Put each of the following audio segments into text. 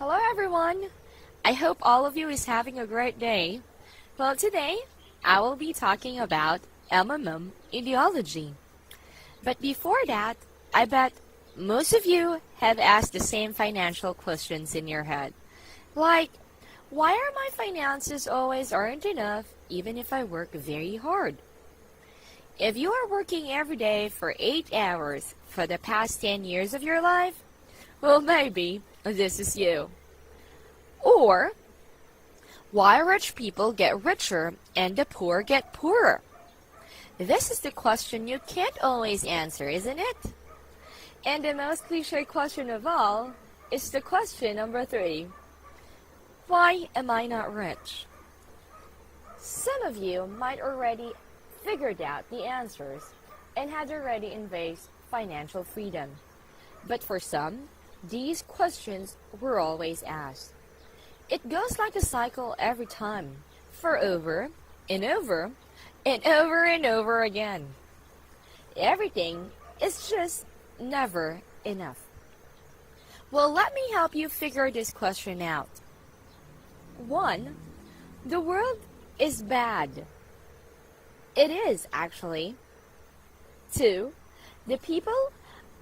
Hello everyone! I hope all of you is having a great day. Well, today I will be talking about MMM ideology. But before that, I bet most of you have asked the same financial questions in your head. Like, why are my finances always aren't enough even if I work very hard? If you are working every day for 8 hours for the past 10 years of your life, well, maybe this is you. Or, why rich people get richer and the poor get poorer? This is the question you can't always answer, isn't it? And the most cliche question of all is the question number 3. Why am I not rich? Some of you might already figured out the answers and had already embraced financial freedom. But for some, these questions were always asked. It goes like a cycle every time, for over and over and over and over again. Everything is just never enough. Well, let me help you figure this question out. 1. The world is bad. It is, actually. 2. The people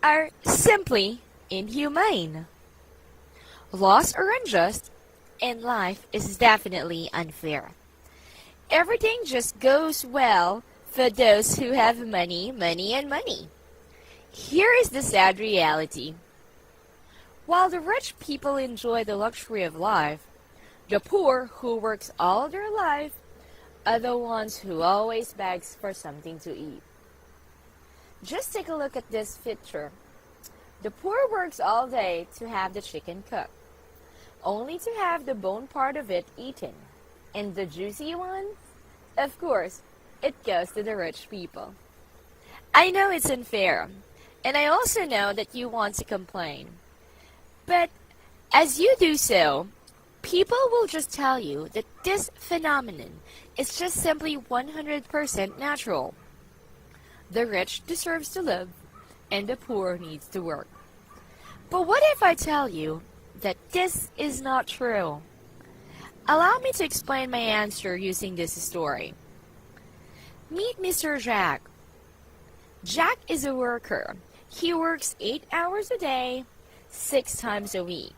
are simply inhumane. Laws are unjust, and life is definitely unfair. Everything just goes well for those who have money, money, and money. Here is the sad reality. While the rich people enjoy the luxury of life, the poor who works all their life are the ones who always begs for something to eat. Just take a look at this picture. The poor works all day to have the chicken cooked, only to have the bone part of it eaten. And the juicy ones? Of course, it goes to the rich people. I know it's unfair, and I also know that you want to complain. But as you do so, people will just tell you that this phenomenon is just simply 100% natural. The rich deserves to live, and the poor needs to work. But what if I tell you that this is not true? Allow me to explain my answer using this story. Meet Mr. Jack. Jack is a worker. He works 8 hours a day, 6 times a week.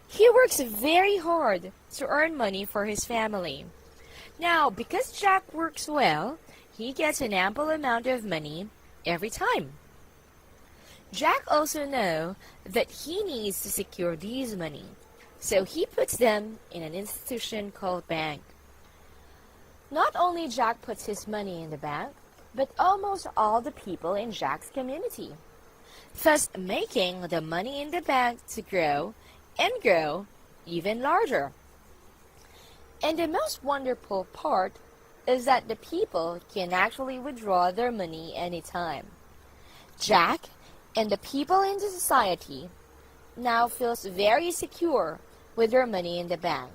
He works very hard to earn money for his family. Now, because Jack works well, he gets an ample amount of money every time. Jack also knows that he needs to secure these money, so he puts them in an institution called bank. Not only Jack puts his money in the bank, but almost all the people in Jack's community, thus making the money in the bank to grow and grow even larger. And the most wonderful part is that the people can actually withdraw their money anytime. Jack and the people in the society now feels very secure with their money in the bank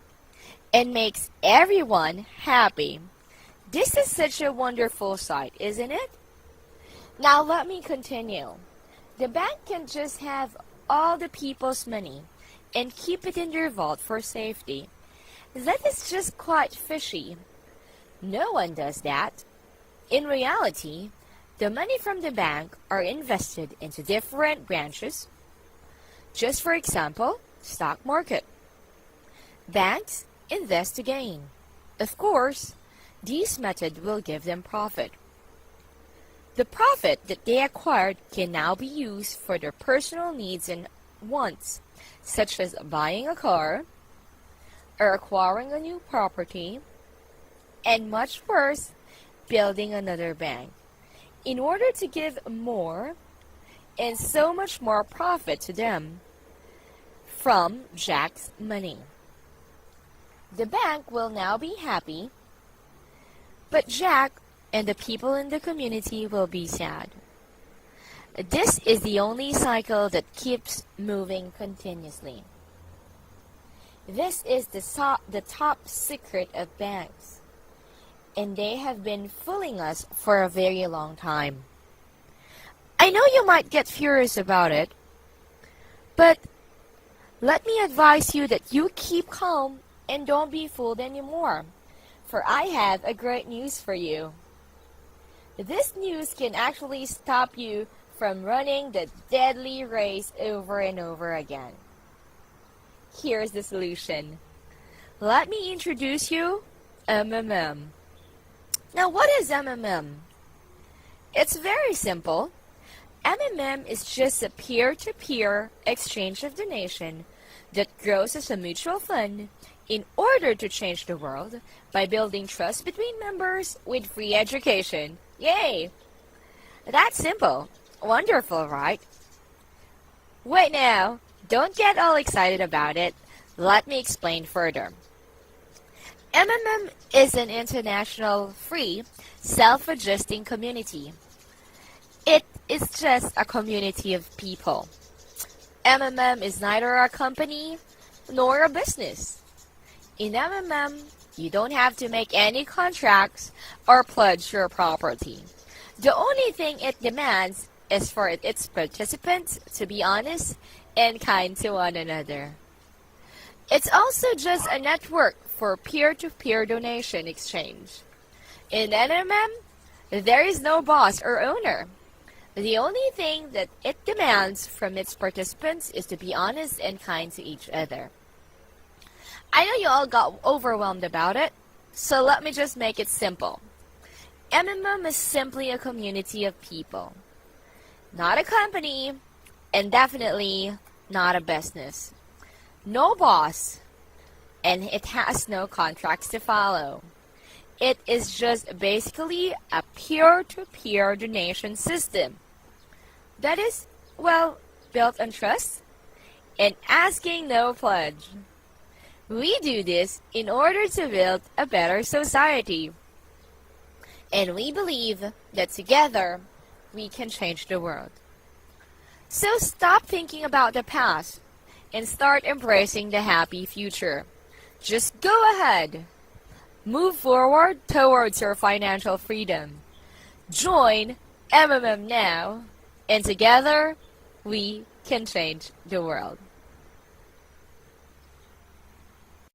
and makes everyone happy. This is such a wonderful sight, isn't it? Now let me continue. The bank can just have all the people's money and keep it in their vault for safety. That is just quite fishy. No one does that. In reality, the money from the bank are invested into different branches. Just for example, stock market. Banks invest to gain. Of course, this method will give them profit. The profit that they acquired can now be used for their personal needs and wants, such as buying a car, or acquiring a new property, and much worse, building another bank, in order to give more and so much more profit to them from Jack's money. The bank will now be happy, but Jack and the people in the community will be sad. This is the only cycle that keeps moving continuously. This is the top secret of banks, and they have been fooling us for a very long time. I know you might get furious about it, but Let me advise you that you keep calm and don't be fooled anymore, for I have a great news for you. This news can actually stop you from running the deadly race over and over again. Here's the solution. Let me introduce you MMM. Now, what is MMM? It's very simple. MMM is just a peer-to-peer exchange of donation that grows as a mutual fund in order to change the world by building trust between members with free education. Yay! That's simple. Wonderful, right? Wait now. Don't get all excited about it. Let me explain further. MMM is an international, free, self-adjusting community. It is just a community of people. MMM is neither a company nor a business. In MMM, you don't have to make any contracts or pledge your property. The only thing it demands is for its participants to be honest and kind to one another. It's also just a network for peer-to-peer donation exchange. In MMM, there is no boss or owner. The only thing that it demands from its participants is to be honest and kind to each other. I know you all got overwhelmed about it, so let me just make it simple. MMM is simply a community of people. Not a company, and definitely not a business. No boss, and it has no contracts to follow. It is just basically a peer-to-peer donation system that is, well, built on trust and asking no pledge. We do this in order to build a better society. And we believe that together we can change the world. So stop thinking about the past and start embracing the happy future. Just go ahead. Move forward towards your financial freedom. Join MMM now, and together we can change the world.